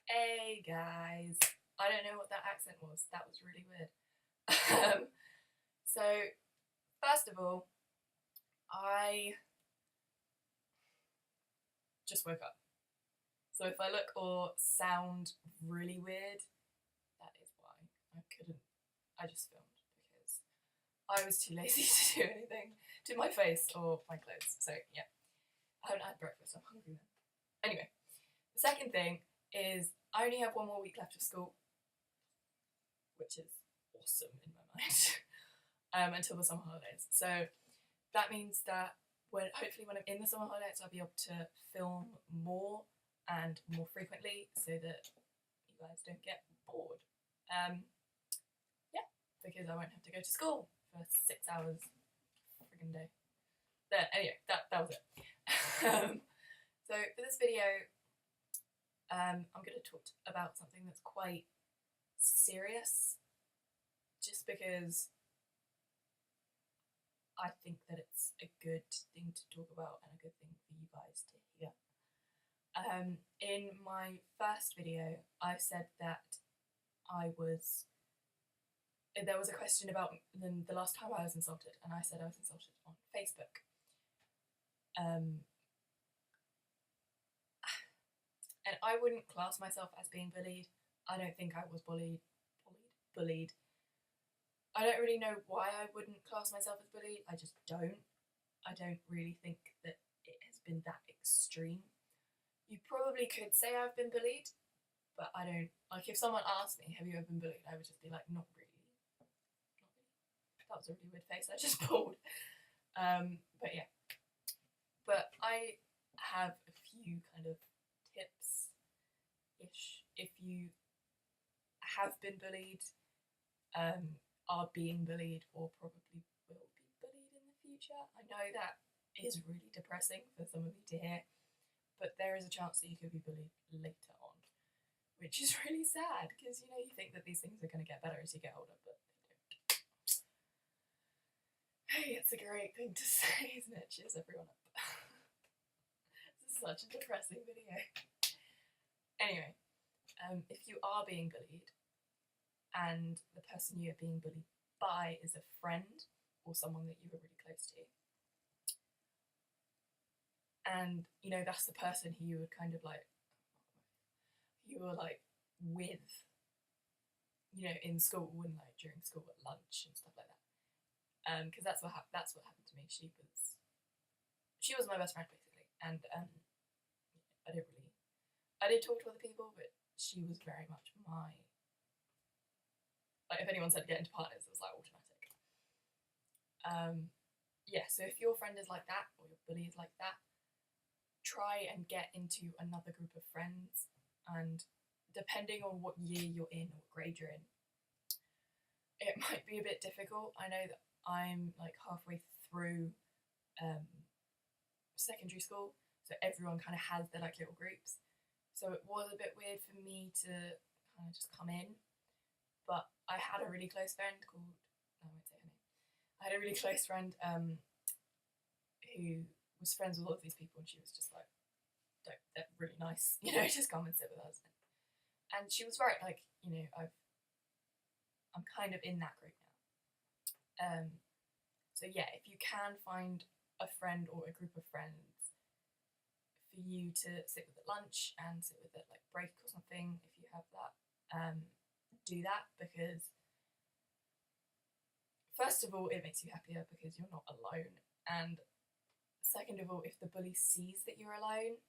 Hey guys, I don't know what that accent was. That was really weird. So, first of all, I just woke up. So if I look or sound really weird, that is why. I just filmed because I was too lazy to do anything to my face or my clothes. So yeah, I haven't had breakfast. I'm hungry now. Anyway, the second thing is I only have one more week left of school, which is awesome in my mind, until the summer holidays. So that means that hopefully when I'm in the summer holidays, I'll be able to film more and more frequently so that you guys don't get bored. Yeah, because I won't have to go to school for 6 hours friggin' day. Anyway, that was it. So for this video, I'm going to talk about something that's quite serious, just because I think that it's a good thing to talk about and a good thing for you guys to hear. In my first video, I said that there was a question about the last time I was insulted, and I said I was insulted on Facebook. And I wouldn't class myself as being bullied. I don't think I was bullied. I don't really know why I wouldn't class myself as bullied. I just don't. I don't really think that it has been that extreme. You probably could say I've been bullied, but I don't. Like, if someone asked me, have you ever been bullied? I would just be like, not really. Not really. That was a really weird face I just pulled. But yeah. But I have a few kind of tips-ish if you have been bullied, are being bullied, or probably will be bullied in the future. I know that is really depressing for some of you to hear, but there is a chance that you could be bullied later on, which is really sad because you think that these things are going to get better as you get older, but they don't. Hey, it's a great thing to say, isn't it? Cheers everyone up. This is such a depressing video. Anyway, if you are being bullied, and the person you are being bullied by is a friend or someone that you were really close to, and that's the person who you would kind of like, you were like with, in school and like during school at lunch and stuff like that, because that's what happened to me. She was my best friend basically, and I did talk to other people, but she was very much my, like, if anyone said get into partners, it was like automatic. Yeah, so if your friend is like that, or your bully is like that, try and get into another group of friends, and depending on what year you're in or what grade you're in, it might be a bit difficult. I know that I'm like halfway through secondary school, so everyone kind of has their like little groups, so it was a bit weird for me to kind of just come in. But I had a really close friend called, no, I won't say her name. I had a really close friend who was friends with all of these people, and she was just like, they're really nice, just come and sit with us. And she was right, like, I'm kind of in that group now. So yeah, if you can find a friend or a group of friends for you to sit with at lunch and sit with at like break or something, if you have that, do that, because first of all, it makes you happier because you're not alone, and second of all, if the bully sees that you're alone,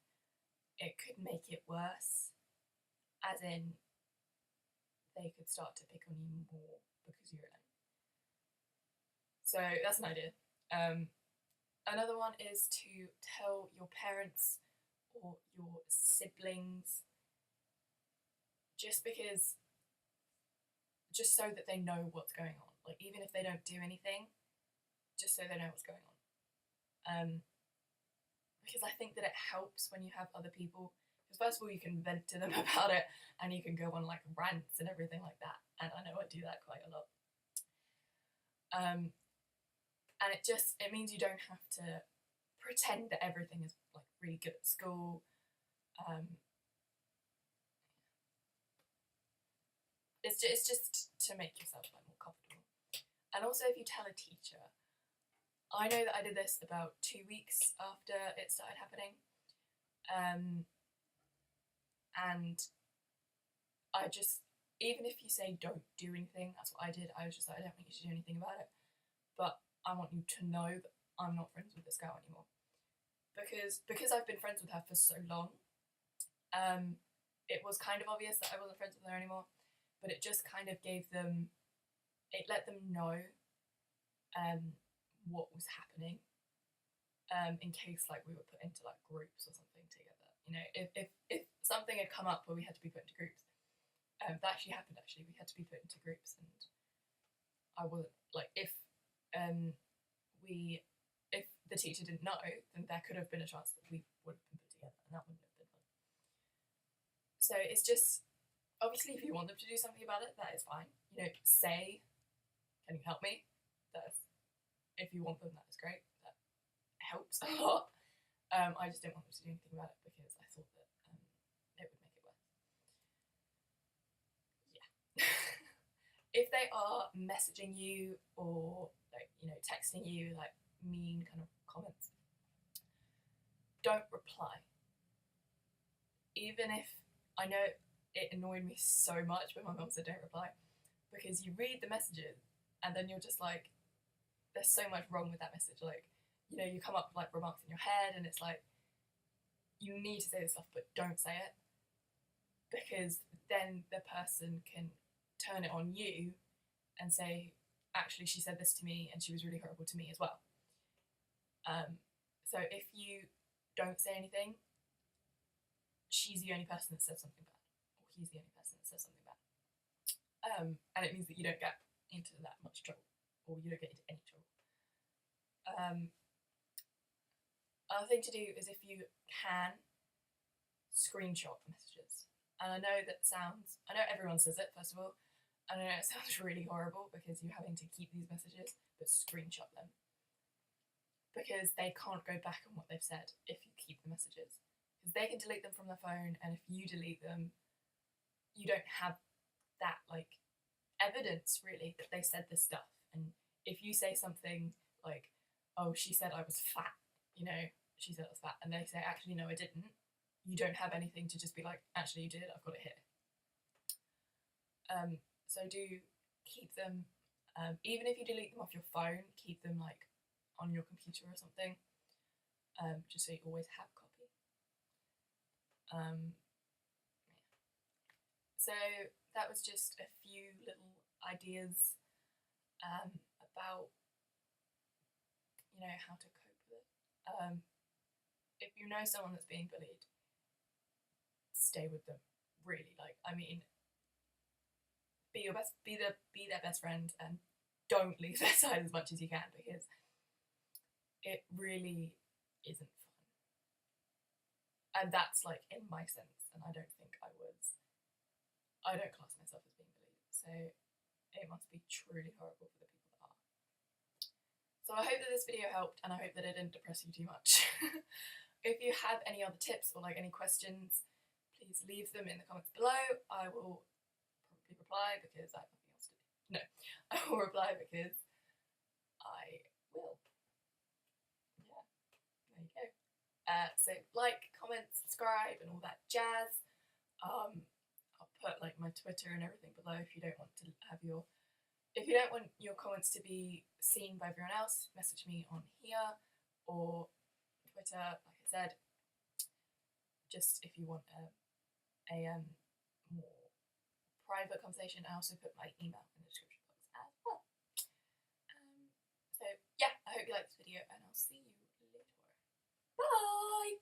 it could make it worse, as in they could start to pick on you more because you're alone. So that's an idea. Another one is to tell your parents or your siblings, just so that they know what's going on. Like, even if they don't do anything, just so they know what's going on. Because I think that it helps when you have other people. Because first of all, you can vent to them about it, and you can go on like rants and everything like that. And I know I do that quite a lot. And it means you don't have to pretend that everything is like really good at school. just to make yourself like more comfortable. And also, if you tell a teacher, I know that I did this about 2 weeks after it started happening, and I just, even if you say don't do anything, that's what I did. I was just like, I don't want you to do anything about it, but I want you to know that I'm not friends with this girl anymore, because I've been friends with her for so long. It was kind of obvious that I wasn't friends with her anymore, but it just kind of it let them know what was happening, in case like we were put into like groups or something together. You know, if something had come up where we had to be put into groups, that actually happened. Actually, we had to be put into groups, and I wasn't like if the teacher didn't know, then there could have been a chance that we would have been put together, and that wouldn't have been fun. So it's just, obviously, if you want them to do something about it, that is fine. You know, say, "Can you help me?" That's, if you want them, that is great. That helps a lot. I just didn't want them to do anything about it because I thought that it would make it worse. Yeah. If they are messaging you or like, you know, texting you like mean kind of comments, don't reply. Even if, I know it annoyed me so much when my mum said don't reply, because you read the messages and then you're just like, there's so much wrong with that message. Like, you know, you come up with like remarks in your head and it's like, you need to say this stuff, but don't say it, because then the person can turn it on you and say, actually, she said this to me and she was really horrible to me as well. So if you don't say anything, she's the only person that said something bad, or he's the only person that says something bad. And it means that you don't get into that much trouble, or you don't get into any trouble. Another thing to do is, if you can, screenshot messages. And I know everyone says it, first of all, and I know it sounds really horrible because you're having to keep these messages, but screenshot them. Because they can't go back on what they've said if you keep the messages. Because they can delete them from their phone, and if you delete them, you don't have that, like, evidence, really, that they said this stuff. And if you say something like, oh, she said I was fat, you know, she said I was fat, and they say, actually, no, I didn't, you don't have anything to just be like, actually, you did, I've got it here. So do keep them, even if you delete them off your phone, keep them like on your computer or something, just so you always have a copy. Yeah. So that was just a few little ideas about, you know, how to cope with it. If you know someone that's being bullied, stay with them. Really, like, I mean, be their best friend, and don't leave their side as much as you can, because it really isn't fun. And that's like in my sense, and I don't class myself as being bullied, so it must be truly horrible for the people that are. So I hope that this video helped, and I hope that it didn't depress you too much. If you have any other tips or like any questions, please leave them in the comments below. I will probably reply because I have nothing else to do. No, I will reply because I will. Yeah, there you go. So like, comment, subscribe, and all that jazz. I'll put like my Twitter and everything below if you don't want your comments to be seen by everyone else. Message me on here or Twitter, like I said. Just if you want a more private conversation, I also put my email in the description box as well. So yeah, I hope you liked this video, and I'll see you later. Bye!